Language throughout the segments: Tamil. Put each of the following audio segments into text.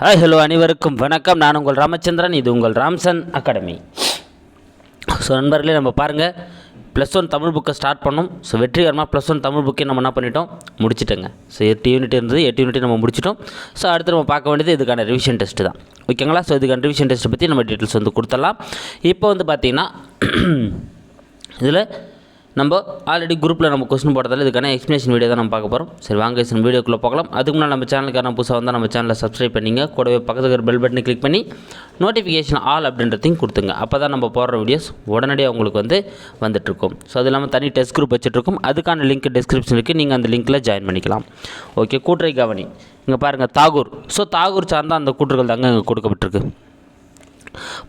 ஹாய் ஹலோ அனைவருக்கும் வணக்கம். நான் உங்கள் ராமச்சந்திரன். இது உங்கள் ராம்சன் அகாடமி. ஸோ நண்பர்களே, நம்ம பாருங்கள், +1 தமிழ் புக்கை ஸ்டார்ட் பண்ணோம். ஸோ வெற்றிகரமாக +1 தமிழ் புக்கை நம்ம என்ன பண்ணிட்டோம், முடிச்சிட்டோங்க. ஸோ 8 யூனிட் இருந்தது, 8 யூனிட் நம்ம முடிச்சிட்டோம். ஸோ அடுத்து நம்ம பார்க்க வேண்டியது இதுக்கான ரிவிஷன் டெஸ்ட்டு தான். ஓகேங்களா? ஸோ இதுக்கான ரிவிஷன் டெஸ்ட்டை பற்றி நம்ம டீட்டெயில்ஸ் கொடுத்துடலாம். இப்போ பார்த்திங்கன்னா இதில் நம்ம ஆல்ரெடி குரூப்பில் நம்ம கொஸ்டின் போட்டதால் இதுக்கான எக்ஸ்ப்ளனேஷன் வீடியோ தான் நம்ம பார்க்க போகிறோம். சரி, வாங்க வீடியோக்குள்ளே பார்க்கலாம். அதுக்கு முன்னாடி நம்ம சேனலுக்கான புதுசாக வந்தால் நம்ம சேனலை சப்ஸ்கிரைப் பண்ணிங்க, கூடவே பக்கத்தில் இருக்கிற பெல் பட்டனை கிளிக் பண்ணி நோட்டிஃபிகேஷன் ஆல் அப்படின்றதையும் கொடுத்துங்க. அப்போ தான் நம்ம போடுற வீடியோஸ் உடனடியாக உங்களுக்கு வந்துட்டுருக்கும். ஸோ அது இல்லாமல் தனி டெஸ்ட் குரூப் வச்சுட்ருக்கோம். அதுக்கான லிங்க் டிஸ்கிரிப்ஷன் இருக்குது, நீங்கள் அந்த லிங்க்கில் ஜாயின் பண்ணிக்கலாம். ஓகே, கூட்டுரை கவனி. இங்கே பாருங்கள், தாகூர். ஸோ தாகூர் சார்ந்த அந்த கூற்றுகள் தாங்க இங்கே கொடுக்கப்பட்டிருக்கு.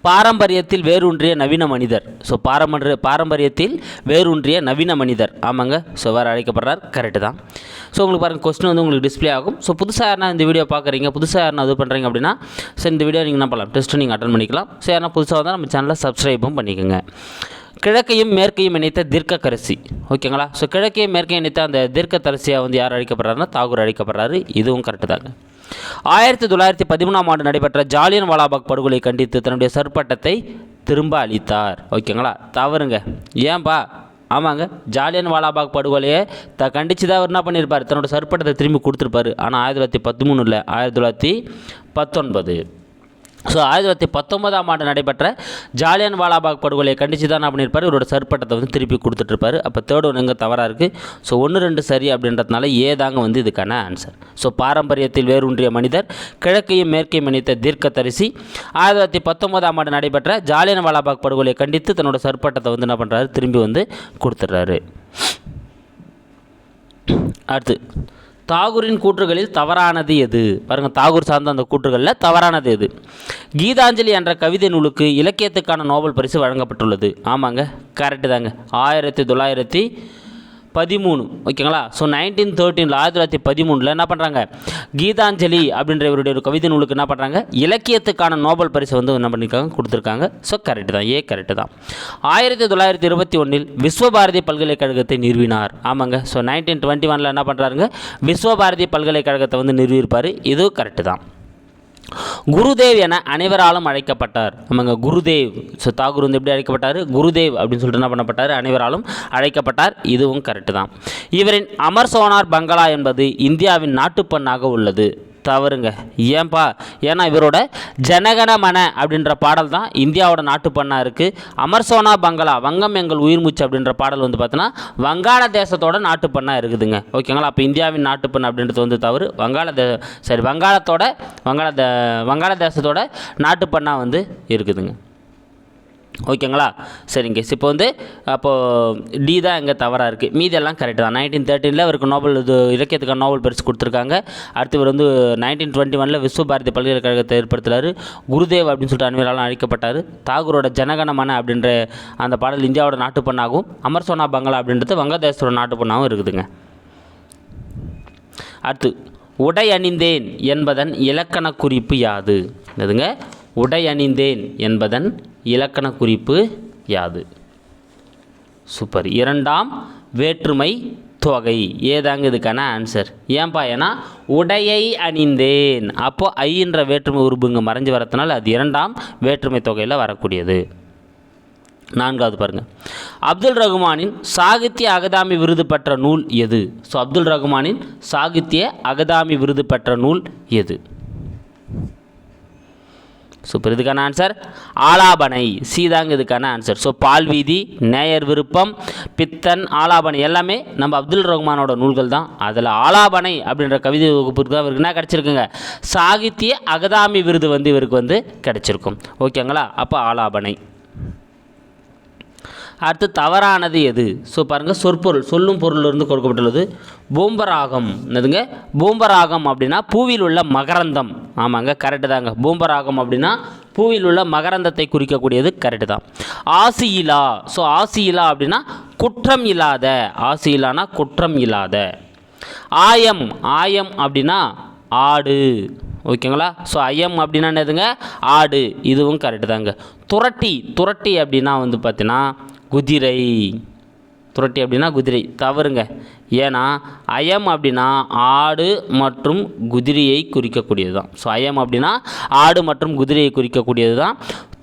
பாரம்பரியத்தில் வேரூன்றிய நவீன மனிதர். ஸோ பாரம்பரியத்தில் வேரூன்றிய நவீன மனிதர். ஆமாங்க, ஸோ வேறு அழைக்கப்படுறார். கரெக்டு தான். ஸோ உங்களுக்கு பாருங்கள், கொஸ்டின் உங்களுக்கு டிஸ்பிளே ஆகும். ஸோ புதுசாக யாருனா இந்த வீடியோ பார்க்குறீங்க, புதுசாக யாருனா இது பண்ணுறீங்க அப்படின்னா, ஸோ இந்த வீடியோ நீங்கள் என்ன பண்ணலாம், டெஸ்ட்டு நீங்கள் அட்டன் பண்ணிக்கலாம். ஸோ யாரா புதுசாக வந்தால் நம்ம சேனலில் சப்ஸ்கிரைபும் பண்ணிக்கோங்க. கிழக்கையும் மேற்கையும் இணைத்த தீர்க்கதரிசி. ஓகேங்களா? ஸோ கிழக்கையும் மேற்கையும் இணைத்த அந்த தீர்க்கதரிசியாக யார் அழைக்கப்படுறாருன்னா தாகூர் அழைக்கப்படுறாரு. இதுவும் கரெக்டு தாங்க. 1913ஆம் ஆண்டு நடைபெற்ற ஜாலியன் வாலாபாக் படுகொலை கண்டித்து தன்னுடைய சர்பட்டத்தை திரும்ப அளித்தார். ஓகேங்களா? தவறுங்க. ஏன்பா? ஆமாங்க, ஜாலியன் வாலாபாக் படுகொலையை கண்டித்து தான் அவர் என்ன பண்ணியிருப்பார், தன்னோட சர்பட்டத்தை திரும்பி கொடுத்துருப்பாரு. ஆனால் 1913 இல்லை, 1919. ஸோ 1919ஆம் ஆண்டு நடைபெற்ற ஜாலியன் வாலாபாக் படுகொலையை கண்டித்து தான் என்ன பண்ணியிருப்பார், இவரோட சர்பட்டத்தை திருப்பி கொடுத்துட்ருப்பார். அப்போ தேர்ட் ஒன்று எங்கே தவறாக இருக்குது. ஸோ 1-2 சரி அப்படின்றதுனால ஏதாங்க இதுக்கான ஆன்சர். ஸோ பாரம்பரியத்தில் வேரூன்றிய மனிதர், கிழக்கையும் மேற்கையும் இணைத்த தீர்க்கதரிசி, 1919ஆம் ஆண்டு நடைபெற்ற ஜாலியன் வாலாபாக் படுகொலையை கண்டித்து தன்னோட சர்பட்டத்தை என்ன பண்ணுறாரு, திரும்பி கொடுத்துட்றாரு. அடுத்து, தாகூரின் கூற்றுகளில் தவறானது எது? பாருங்கள், தாகூர் சார்ந்த அந்த கூற்றுகளில் தவறானது எது? கீதாஞ்சலி என்ற கவிதை நூலுக்கு இலக்கியத்துக்கான நோபல் பரிசு வழங்கப்பட்டுள்ளது. ஆமாங்க, கரெக்டு தாங்க. 1913. ஓகேங்களா? ஸோ 1913 1913 என்ன பண்ணுறாங்க, கீதாஞ்சலி அப்படின்ற இவருடைய ஒரு கவிதை நூலுக்கு என்ன பண்ணுறாங்க, இலக்கியத்துக்கான நோபல் பரிசு என்ன பண்ணியிருக்காங்க, கொடுத்துருக்காங்க. ஸோ கரெக்டு தான், கரெக்டு தான். 1921 விஸ்வபாரதி பல்கலைக்கழகத்தை நிறுவினார். ஆமாங்க. ஸோ 1921 என்ன பண்ணுறாருங்க, விஸ்வபாரதி பல்கலைக்கழகத்தை நிறுவியிருப்பார். இதுவும் கரெக்டு தான். குருதேவ் என அனைவராலும் அழைக்கப்பட்டார். ஆமாங்க, குருதேவ். ஸோ தாகூர் எப்படி அழைக்கப்பட்டார், குருதேவ் அப்படின்னு சொல்லிட்டு என்ன பண்ணப்பட்டார், அனைவராலும் அழைக்கப்பட்டார். இதுவும் கரெக்டு தான். இவரின் அமர் சோனார் பங்களா என்பது இந்தியாவின் நாட்டுப்பண்ணாக உள்ளது. தவறுங்க. ஏன்பா? ஏன்னா இவரோட ஜனகணமன அப்படின்ற பாடல் தான் இந்தியாவோட நாட்டுப்பண்ணாக இருக்குது. அமர்சோனா பங்களா, வங்கம் எங்கள் உயிர் மூச்சு அப்படின்ற பாடல் பார்த்தீங்கன்னா வங்காளதேசத்தோட நாட்டுப்பண்ணாக இருக்குதுங்க. ஓகேங்களா? அப்போ இந்தியாவின் நாட்டுப்பண்ணு அப்படின்றது தவறு. வங்காளதேசத்தோட நாட்டுப்பண்ணாக இருக்குதுங்க. ஓகேங்களா? சரிங்க. இப்போ அப்போது டி தான் எங்கே தவறாக இருக்குது. மீதெல்லாம் கரெக்டு தான். 1913 அவருக்கு நோபல் இலக்கியத்துக்கான நோபல் பரிசு கொடுத்துருக்காங்க. அடுத்து இவர் 1921 விஸ்வபாரதி பல்கலைக்கழகத்தை ஏற்படுத்துகிறார். குருதேவ் அப்படின்னு சொல்லிட்டு அனைவராலும் அழைக்கப்பட்டார். தாகூரோட ஜனகணமன அப்படின்ற அந்த பாடல் இந்தியாவோட நாட்டுப்பண்ணாகவும், அமர்சோனா பங்களா அப்படின்றது வங்கதேசத்தோட நாட்டுப்பண்ணாகவும் இருக்குதுங்க. அடுத்து, உடை அணிந்தேன் என்பதன் இலக்கண குறிப்பு யாது? என்னதுங்க? உடை அணிந்தேன் என்பதன் இலக்கண குறிப்பு யாது? சூப்பர். 2ஆம் வேற்றுமை தொகை. ஏதாங்க இதுக்கான ஆன்சர்? ஏன்பா? ஏன்னா உடையை அணிந்தேன், அப்போது ஐன்ற வேற்றுமை உருபுங்க மறைஞ்சு வரதுனால அது 2ஆம் வேற்றுமை தொகையில் வரக்கூடியது. 4வது பாருங்கள், அப்துல் ரகுமானின் சாகித்ய அகாதமி விருது பெற்ற நூல் எது? ஸோ அப்துல் ரகுமானின் சாகித்ய அகாதமி விருது பெற்ற நூல் எது? சூப்பர். இதுக்கான ஆன்சர் ஆலாபனை. சீதாங்க இதுக்கான ஆன்சர். ஸோ பால்வீதி, நேயர் விருப்பம், பித்தன், ஆலாபனை எல்லாமே நம்ம அப்துல் ரஹ்மானோட நூல்கள் தான். அதில் ஆலாபனை அப்படின்ற கவிதை வகுப்புக்கு தான் இவருக்கு என்ன கிடச்சிருக்குங்க, சாகித்ய அகாதமி விருது இவருக்கு கிடச்சிருக்கும். ஓகேங்களா? அப்போ ஆலாபனை. அடுத்து, தவறானது எது? ஸோ பாருங்கள், சொற்பொருள், சொல்லும் பொருளிலிருந்து கொடுக்கப்பட்டுள்ளது. பூம்பராகம். என்னதுங்க? பூம்பராகம் அப்படின்னா பூவில் உள்ள மகரந்தம். ஆமாங்க, கரெக்டு தாங்க. பூம்பராகம் அப்படின்னா பூவில் உள்ள மகரந்தத்தை குறிக்கக்கூடியது. கரெக்டு தான். ஆசியிலா. ஸோ ஆசியிலா அப்படின்னா குற்றம் இல்லாத. ஆசியிலானா குற்றம் இல்லாத. ஆயம். ஆயம் அப்படின்னா ஆடு. ஓகேங்களா? ஸோ ஐயம் அப்படின்னா என்னதுங்க, ஆடு. இதுவும் கரெக்டு தாங்க. துரட்டி. துரட்டி அப்படின்னா பார்த்தீங்கன்னா குதிரை. துரட்டி அப்படின்னா குதிரை, தவறுங்க. ஏன்னா அயம் அப்படின்னா ஆடு மற்றும் குதிரையை குறிக்கக்கூடியது தான். ஸோ அயம் அப்படின்னா ஆடு மற்றும் குதிரையை குறிக்கக்கூடியது தான்.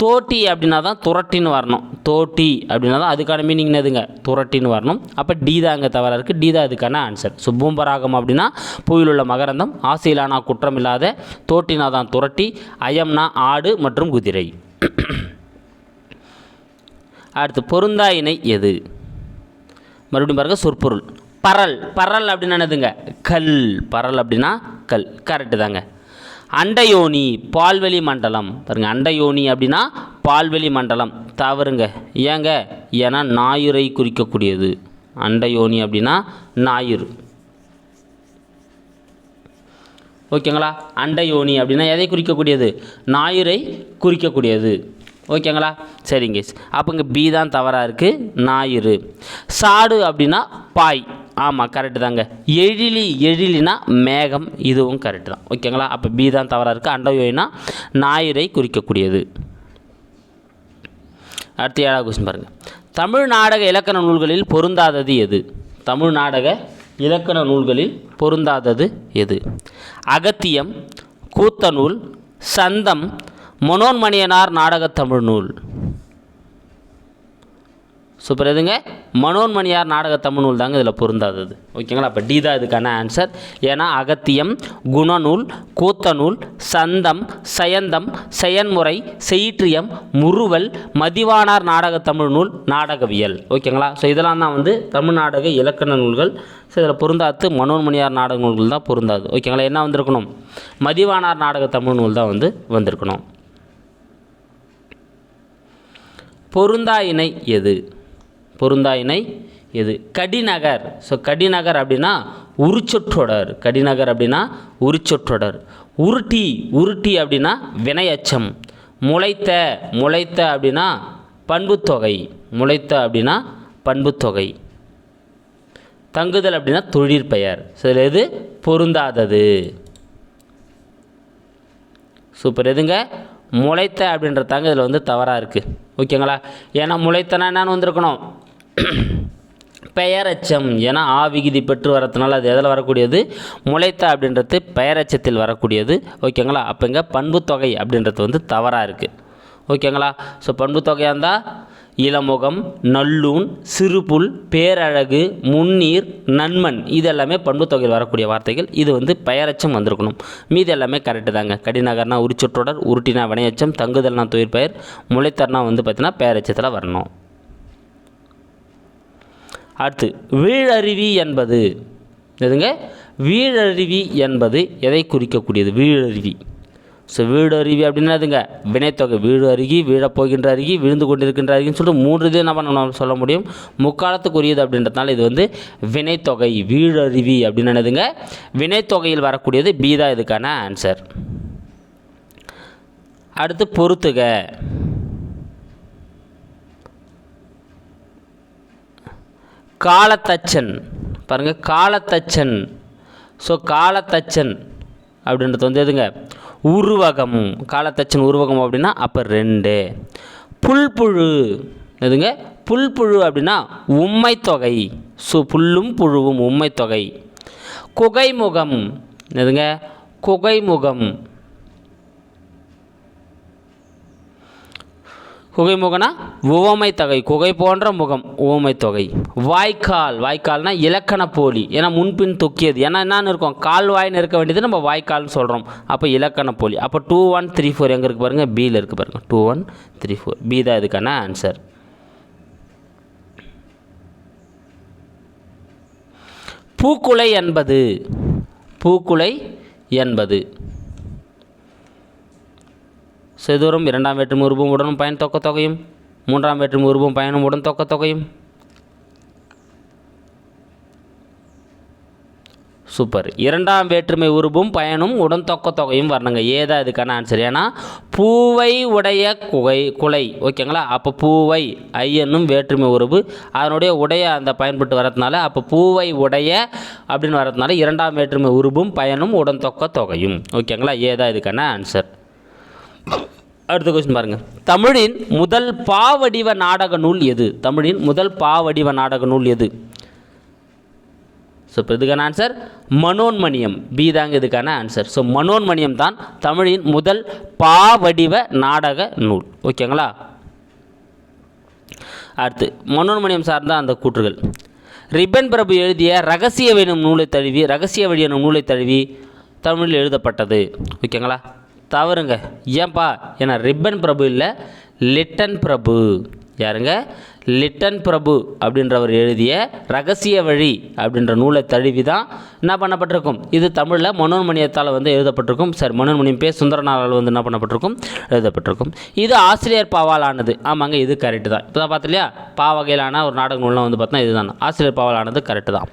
தோட்டி அப்படின்னா தான் துரட்டின்னு வரணும். தோட்டி அப்படின்னா தான் அதுக்கான மீனிங் என்னதுங்க, துரட்டின்னு வரணும். அப்போ டி தான் அங்கே தவறாக இருக்குது. டி தான் அதுக்கான ஆன்சர். ஸோ பூம்பராகம் அப்படின்னா பூவில் உள்ள மகரந்தம், ஆசையிலானா குற்றம் இல்லாத, தோட்டினா தான் துரட்டி, அயம்னா ஆடு மற்றும் குதிரை. அடுத்து பொருந்தா இணை எது? மறுபடியும் பாருங்க, சொற்பொருள். பரல், பரல் அப்படின்னு என்னதுங்க, கல். பரல் அப்படின்னா கல், கரெக்டு தாங்க. அண்டயோனி பால்வெளி மண்டலம், பாருங்க அண்டயோனி அப்படின்னா பால்வெளி மண்டலம், தவறுங்க. ஏங்க, ஏன்னா ஞாயிறை குறிக்கக்கூடியது. அண்டயோனி அப்படின்னா ஞாயிறு. ஓகேங்களா, அண்டயோனி அப்படின்னா எதை குறிக்கக்கூடியது, ஞாயிறை குறிக்கக்கூடியது. ஓகேங்களா, சரிங்க. அப்போ இங்கே பி தான் தவறாக இருக்குது, ஞாயிறு. சாடு அப்படின்னா பாய், ஆமாம் கரெக்டு தாங்க. எழிலி, எழிலினா மேகம், இதுவும் கரெக்டு தான். ஓகேங்களா, அப்போ பி தான் தவறாக இருக்குது. அண்டயோனா ஞாயிறை குறிக்கக்கூடியது. அடுத்து 7வது கொஸ்டின் பாருங்கள். தமிழ் நாடக இலக்கண நூல்களில் பொருந்தாதது எது? தமிழ் நாடக இலக்கண நூல்களில் பொருந்தாதது எது? அகத்தியம், கூத்தநூல், சந்தம், மனோன்மணியனார் நாடகத் தமிழ் நூல். சூப்பர். எதுங்க, மனோன்மணியார் நாடக தமிழ் நூல் தாங்க இதில் பொருந்தாதது. ஓகேங்களா, அப்போ டி தான் இதுக்கான ஆன்சர். ஏன்னா அகத்தியம், குணநூல், கூத்தநூல், சந்தம், சயந்தம், செயன்முறை, செயிற்றியம், முறுவல், மதிவானார் நாடக தமிழ் நூல், நாடகவியல். ஓகேங்களா, ஸோ இதெல்லாம் தான் வந்து தமிழ் நாடக இலக்கண நூல்கள். ஸோ இதில் பொருந்தாது மனோன்மணியார் நாடக நூல்கள் தான் பொருந்தாது. ஓகேங்களா, என்ன வந்திருக்கணும், மதிவானார் நாடக தமிழ் நூல் தான் வந்து வந்திருக்கணும். பொருந்தா இணை எது? பொருந்தா இணை எது? கடிநகர். ஸோ கடிநகர் அப்படின்னா உரிச்சொற்றொடர். கடிநகர் அப்படின்னா உரிச்சொற்றொடர். உருட்டி, உருட்டி அப்படின்னா வினையச்சம். முளைத்த, முளைத்த அப்படின்னா பண்புத்தொகை. முளைத்த அப்படின்னா பண்புத்தொகை. தங்குதல் அப்படின்னா தொழிற்பெயர். ஸோ இதில் எது பொருந்தாதது? சூப்பர். எதுங்க, முளைத்த அப்படின்றதாங்க இதில் வந்து தவறாக இருக்குது. ஓகேங்களா, ஏன்னா முளைத்தனா என்னன்னு வந்திருக்கணும், பெயரச்சம். ஏன்னா ஆ விகுதி பெற்று வரதுனால அது எதில் வரக்கூடியது, முளைத்த அப்படின்றது பெயரச்சத்தில் வரக்கூடியது. ஓகேங்களா, அப்போ இங்கே பண்புத்தொகை அப்படின்றது வந்து தவறாக இருக்குது. ஓகேங்களா, ஸோ பண்புத்தொகையாக இருந்தால் இளமுகம், நல்லூன், சிறுபுல், பேரழகு, முன்னீர், நன்மன், இது எல்லாமே பண்புத்தொகையில் வரக்கூடிய வார்த்தைகள். இது வந்து பெயரச்சம் வந்திருக்கணும். மீது எல்லாமே கரெக்டு தாங்க. கடிநகர்னா உரிச்சொற்றொடர், உருட்டினா வினையச்சம், தங்குதல்னா தொழிற்பெயர், முளைத்தர்னா வந்து பார்த்தீங்கன்னா பெயரச்சத்தில் வரணும். அடுத்து வீழருவி என்பது எதுங்க? வீழருவி என்பது எதை குறிக்கக்கூடியது? வீழருவி. ஸோ வீடருவி அப்படின்னா அதுங்க வினைத்தொகை. வீடு அருகி, வீழப்போகின்ற அருகி, விழுந்து கொண்டிருக்கின்ற அருகின்னு சொல்லிட்டு 3 இது நம்ம சொல்ல முடியும். முக்காலத்துக்குரியது அப்படின்றதுனால இது வந்து வினைத்தொகை. வீழருவி அப்படின்னு என்னதுங்க, வினைத்தொகையில் வரக்கூடியது. பி தான் இதுக்கான ஆன்சர். அடுத்து பொறுத்துக. காலத்தச்சன், பாருங்கள் காலத்தச்சன். ஸோ காலத்தச்சன் அப்படின்றது வந்து எதுங்க, உருவகம். காலத்தச்சன் உருவகம் அப்படின்னா அப்போ 2. புல்புழு எதுங்க, புல்புழு அப்படின்னா உம்மைத்தொகை. ஸோ புல்லும் புழுவும் உம்மைத்தொகை. குகைமுகம் எதுங்க, குகைமுகம். குகைமுகனா உவமை தொகை. குகை போன்ற முகம், உவமை தொகை. வாய்க்கால், வாய்க்கால்னா இலக்கண போலி. ஏன்னா முன்பின் தொக்கியது. ஏன்னா என்னன்னு இருக்கும், கால்வாய்னு இருக்க வேண்டியது நம்ம வாய்க்கால்னு சொல்கிறோம். அப்போ இலக்கண போலி. அப்போ 2 1 3 4 எங்கே இருக்குது பாருங்கள், பியில் இருக்குது பாருங்கள். 2 1 3 4 பி தான் இதுக்கான ஆன்சர். பூக்குலை என்பது, பூக்குலை என்பது செதுவரும் 2ஆம் வேற்றுமை உருவும் உடனும் பயன் தொக்க தொகையும், 3ஆம் வேற்றுமை உருவும் பயனும் உடன் தொக்க தொகையும். சூப்பர். 2ஆம் வேற்றுமை உருவும் பயனும் உடன் தொக்க தொகையும் வரணுங்க. ஏதா இதுக்கான ஆன்சர். ஏன்னா பூவை உடைய குலை. ஓகேங்களா, அப்போ பூவை ஐயனும் வேற்றுமை உருவு, அதனுடைய உடைய அந்த பயன்பட்டு வரதுனால அப்போ பூவை உடைய அப்படின்னு வரதுனால 2ஆம் வேற்றுமை உருவும் பயனும் உடன் தொக்க தொகையும். ஓகேங்களா, ஏதா இதுக்கான ஆன்சர். அடுத்த கொஸ்டின் பாருங்கள். தமிழின் முதல் பாவடிவ நாடக நூல் எது? தமிழின் முதல் பாவடிவ நாடக நூல் எது? ஸோ இப்போ இதுக்கான ஆன்சர் மனோன்மணியம். பி தாங்க இதுக்கான ஆன்சர். ஸோ மனோன்மணியம் தான் தமிழின் முதல் பாவடிவ நாடக நூல். ஓகேங்களா? அடுத்து மனோன்மணியம் சார்ந்த அந்த கூற்றுகள். ரிப்பன் பிரபு எழுதிய ரகசிய எனும் நூலை தழுவி ரகசிய வழி எனும் நூலை தழுவி தமிழில் எழுதப்பட்டது. ஓகேங்களா? தவறுங்க. ஏன்பா? ஏன்னா ரிப்பன் பிரபு இல்லை, லிட்டன் பிரபு. யாருங்க? லிட்டன் பிரபு அப்படின்றவர் எழுதிய ரகசிய வழி அப்படின்ற நூலை தழுவி தான் என்ன பண்ணப்பட்டிருக்கும்? இது தமிழில் மனோன்மணியத்தால் வந்து எழுதப்பட்டிருக்கும். சரி, மனோன்மணியம் பே சுந்தரனாரால் வந்து என்ன பண்ணப்பட்டிருக்கும்? எழுதப்பட்டிருக்கும். இது ஆசிரியர் பாவால் ஆனது. ஆமாங்க, இது கரெக்டு தான். இப்போ தான் பார்த்துலையா, வகையிலான ஒரு நாடக நூல்லாம் வந்து பார்த்தா இதுதான் ஆசிரியர் பாவால் ஆனது. கரெக்டு தான்.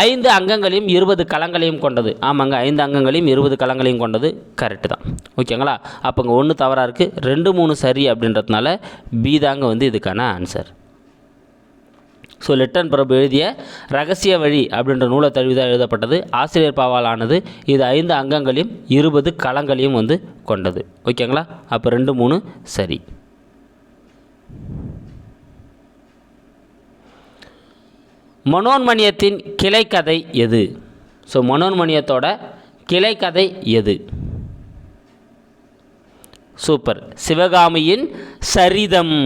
5 அங்கங்களையும் 20 களங்களையும் கொண்டது. ஆமாங்க, 5 அங்கங்களையும் 20 களங்களையும் கொண்டது. கரெக்டு தான். ஓகேங்களா? அப்போங்க 1 தவறாக இருக்குது, 2 3 சரி அப்படின்றதுனால பி தாங்க வந்து இதுக்கான ஆன்சர். ஸோ லிட்டன் பிரபு எழுதிய ரகசிய வழி அப்படின்ற நூலை தழுவிதான் எழுதப்பட்டது. ஆசிரியர் பாவால் ஆனது. இது 5 அங்கங்களையும் 20 களங்களையும் வந்து கொண்டது. ஓகேங்களா? அப்போ 2 3 சரி. மனோன்மணியத்தின் கிளைக்கதை எது? ஸோ மனோன்மணியத்தோட கிளைக்கதை எது? சூப்பர், சிவகாமியின் சரிதம்.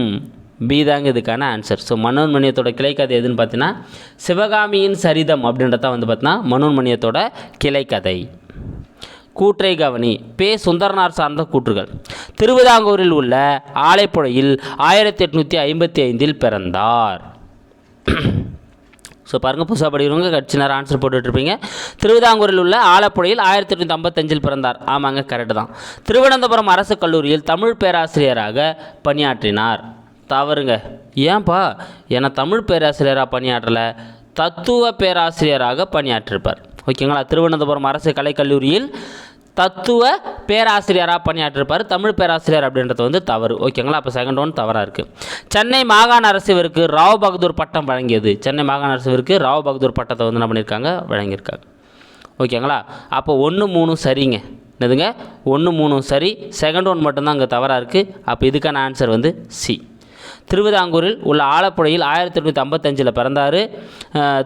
பி தாங்க இதுக்கான ஆன்சர். ஸோ மனோன்மணியத்தோட கிளைக்கதை எதுன்னு பார்த்தீங்கன்னா சிவகாமியின் சரிதம் அப்படின்றத வந்து பார்த்தீங்கன்னா மனோன்மணியத்தோட கிளைக்கதை. கூற்றை கவனி. பே சுந்தரனார் சார்ந்த கூற்றுகள். திருவிதாங்கூரில் உள்ள ஆலைப்புழையில் 1855 பிறந்தார். ஸோ பாருங்கள், புதுசாக படிக்கிறவங்க கட்சி நேரம் ஆன்சர் போட்டுட்ருப்பீங்க. திருவிதாங்கூரில் உள்ள ஆலப்புழையில் 1855 பிறந்தார். ஆமாங்க, கரெக்டு தான். திருவனந்தபுரம் அரசு கல்லூரியில் தமிழ் பேராசிரியராக பணியாற்றினார். தவறுங்க. ஏன்பா? ஏன்னா தமிழ் பேராசிரியராக பணியாற்றலை, தத்துவ பேராசிரியராக பணியாற்றிருப்பார். ஓகேங்களா? திருவனந்தபுரம் அரசு கலைக்கல்லூரியில் தத்துவ பேராசிரியராக பணியாற்றிருப்பார். தமிழ் பேராசிரியர் அப்படின்றது வந்து தவறு. ஓகேங்களா? அப்போ செகண்ட் ஒன் தவறாக இருக்குது. சென்னை மாகாண அரசு இவருக்கு ராவ் பகதூர் பட்டம் வழங்கியது. சென்னை மாகாண அரசு இவருக்கு ராவ் பகதூர் பட்டத்தை வந்து என்ன பண்ணியிருக்காங்க? வழங்கியிருக்காங்க. ஓகேங்களா? அப்போ 1 3 சரிங்க. என்னதுங்க? 1 3 சரி. செகண்ட் ஒன் மட்டும்தான் அங்கே தவறாக இருக்குது. அப்போ இதுக்கான ஆன்சர் வந்து சி. திருவிதாங்கூரில் உள்ள ஆலப்புழையில் 1855 பிறந்தார்.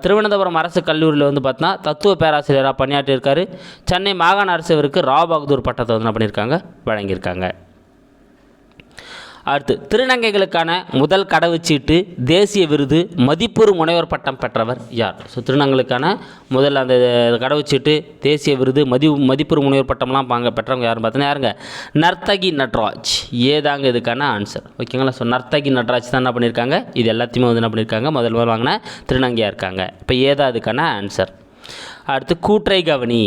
திருவனந்தபுரம் அரசு கல்லூரியில் வந்து பார்த்தீங்கன்னா தத்துவ பேராசிரியராக பணியாற்றியிருக்காரு. சென்னை மாகாண அரசு இவருக்கு ராவ் பகதூர் பட்டத்தை வந்து என்ன பண்ணியிருக்காங்க? வழங்கியிருக்காங்க. அடுத்து, திருநங்கைகளுக்கான முதல் கடவுச்சீட்டு, தேசிய விருது, மதிப்புறு முனைவர் பட்டம் பெற்றவர் யார்? ஸோ திருநங்கைகளுக்கான முதல் அந்த கடவுச்சீட்டு, தேசிய விருது, மதிப்புறு முனைவர் பட்டம்லாம் பெற்றவங்க யாருன்னு பார்த்தீங்கன்னா யாருங்க? நர்த்தகி நட்ராஜ். ஏதாங்க இதுக்கான ஆன்சர். ஓகேங்களா? ஸோ நர்த்தகி நட்ராஜ் தான் என்ன பண்ணியிருக்காங்க? இது எல்லாத்தையுமே வந்து என்ன பண்ணியிருக்காங்க? முதல் வாங்கின திருநங்கையாக இருக்காங்க. இப்போ ஏதா இதுக்கான ஆன்சர். அடுத்து, கூற்றை கவனி.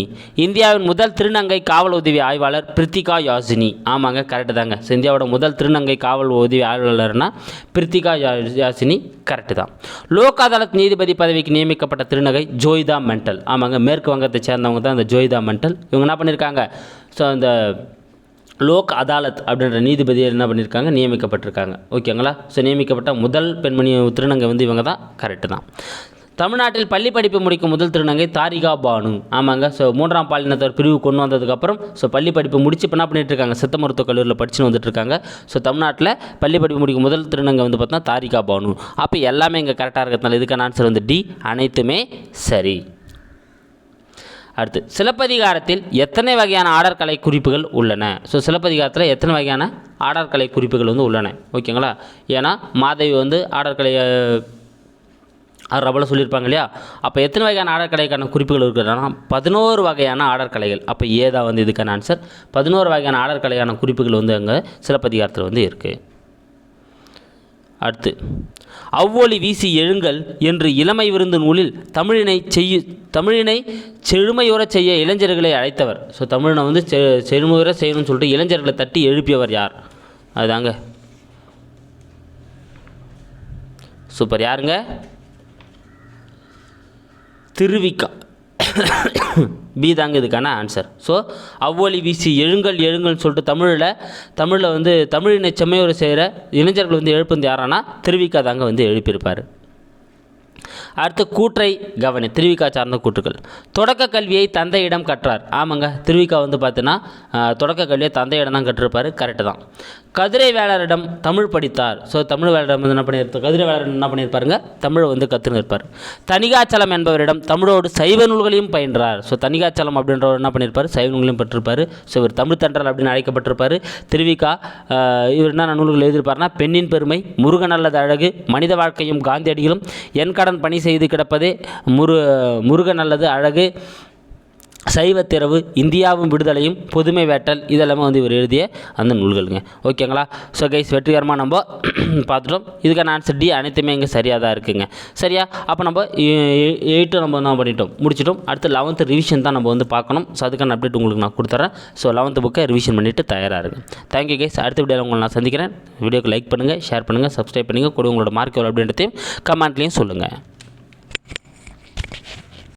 இந்தியாவின் முதல் திருநங்கை காவல் உதவி ஆய்வாளர் பிரித்திகா யாசினி. ஆமாங்க, கரெக்டு தாங்க. ஸோ இந்தியாவோட முதல் திருநங்கை காவல் உதவி ஆய்வாளர்னா பிரித்திகா யாசினி. கரெக்டு தான். லோக் அதாலத் நீதிபதி பதவிக்கு நியமிக்கப்பட்ட திருநங்கை ஜோய்தா மெண்டல். ஆமாங்க, மேற்கு வங்கத்தை சேர்ந்தவங்க தான் இந்த ஜோய்தா மெண்டல். இவங்க என்ன பண்ணியிருக்காங்க? ஸோ இந்த லோக் அதாலத் அப்படின்ற நீதிபதியை என்ன பண்ணியிருக்காங்க? நியமிக்கப்பட்டிருக்காங்க. ஓகேங்களா? ஸோ நியமிக்கப்பட்ட முதல் பெண்மணி திருநங்கை வந்து இவங்க தான். கரெக்டு தான். தமிழ்நாட்டில் பள்ளி படிப்பு முடிக்கும் முதல் திருநங்கை தாரிகா பானு. ஆமாங்க. ஸோ 3ஆம் பாலினத்தவர் பிரிவு கொண்டு வந்ததுக்கப்புறம் ஸோ பள்ளி படிப்பு முடிச்சு இப்போ என்ன பண்ணிட்டு இருக்காங்க? சித்த மருத்துவக் கல்லூரியில் படிச்சுன்னு வந்துட்டுருக்காங்க. ஸோ தமிழ்நாட்டில் பள்ளி படிப்பு முடிக்கும் முதல் திருநங்கை வந்து பார்த்தீங்கன்னா தாரிகா பானு. அப்போ எல்லாமே இங்கே கரெக்டாக இருக்கிறதுனால இதுக்கான ஆன்சர் வந்து டி. அனைத்துமே சரி. அடுத்து, சிலப்பதிகாரத்தில் எத்தனை வகையான ஆடற்கலை குறிப்புகள் உள்ளன? ஸோ சிலப்பதிகாரத்தில் எத்தனை வகையான ஆடற்கலை குறிப்புகள் வந்து உள்ளன? ஓகேங்களா? ஏன்னா மாதவி வந்து ஆடற்கலை ரபல சொல்லியிருப்பாங்க இல்லையா? அப்போ எத்தனை வகையான ஆடற்கலைக்கான குறிப்புகள் இருக்கிறதுனா 11 வகையான ஆடற்கலைகள். அப்போ ஏதா வந்து இதுக்கான ஆன்சர். 11 வகையான ஆடற்கலையான குறிப்புகள் வந்து அங்கே சிலப்பதிகாரத்தில் வந்து இருக்குது. அடுத்து, அவ்வொலி வீசி எழுங்கள் என்று இளமை விருந்து நூலில் தமிழினை செழுமையுற செய்ய இளைஞர்களை அழைத்தவர். ஸோ தமிழினை வந்து செழுமையுற செய்யணும்னு சொல்லிட்டு இளைஞர்களை தட்டி எழுப்பியவர் யார்? அதுதாங்க சூப்பர். யாருங்க? திருவிக்கா. பி தாங்க இதுக்கான ஆன்சர். ஸோ அவ்வொலி வீசி எழுங்கள்னு சொல்லிட்டு தமிழில் வந்து தமிழினை செம்மையோடு செய்கிற இளைஞர்கள் வந்து எழுப்புந்து யாரானா திருவிக்கா தாங்க வந்து எழுப்பியிருப்பார். அடுத்து, கூற்றை கவனி. திருவிக்கா சார்ந்த கூற்றுகள். தொடக்க கல்வியை தந்தையிடம் கற்றார். ஆமாங்க, திருவிக்கா வந்து பார்த்தீங்கன்னா தொடக்க கல்வியை தந்தையிடம் தான் கற்றிருப்பார். கரெக்டு தான். கதிரை வேளரிடம் தமிழ் படித்தார். ஸோ தமிழ் வேளரிடம் வந்து என்ன பண்ணியிருப்பார், கதிரை வேளரிடம் என்ன பண்ணியிருப்பாருங்க, தமிழை வந்து கற்றுன்னு இருப்பார். தணிகாச்சலம் என்பவரிடம் தமிழோடு சைவ நூல்களையும் பயின்றார். ஸோ தணிகாச்சலம் அப்படின்றவர் என்ன பண்ணியிருப்பார், சைவ நூல்களையும் பெற்றிருப்பார். ஸோ இவர் தமிழ் தென்றல் அப்படின்னு அழைக்கப்பட்டிருப்பார். திருவிக்கா இவர் என்னென்ன நூல்கள் எழுதியிருப்பார்னா, பெண்ணின் பெருமை, முருகன் அல்லது அழகு, மனித வாழ்க்கையும் காந்தியடிகளும், என் கடன் பணி செய்து கிடப்பதே, முருகன் அல்லது அழகு, சைவத்திரவு, இந்தியாவும் விடுதலையும், புதுமை வேட்டல், இதெல்லாமே வந்து இவர் எழுதிய அந்த நூல்களுங்க. ஓகேங்களா? ஸோ கைஸ், வெற்றிகரமாக நம்ம பார்த்துட்டோம். இதுக்கான ஆன்சர் டி அனைத்துமே இங்கே சரியாக தான் இருக்குங்க. சரியா? அப்போ நம்ம 8 நம்ம என்ன பண்ணிட்டோம், முடிச்சிட்டோம். அடுத்து 11th ரிவிஷன் தான் நம்ம வந்து பார்க்கணும். ஸோ அதுக்கான அப்டேட் உங்களுக்கு நான் கொடுத்துட்றேன். ஸோ 11th புக்கை ரிவிஷன் பண்ணிவிட்டு தயாராக இருங்க. Thank you guys. அடுத்த வீடியோவில் உங்களை நான் சந்திக்கிறேன். வீடியோக்கு லைக் பண்ணுங்கள், ஷேர் பண்ணுங்கள், சப்ஸ்கிரைப் பண்ணுங்கள். கூட உங்களோட மார்க் எவ்வளோ அப்படின்றதையும் கமெண்ட்லேயும் சொல்லுங்கள்.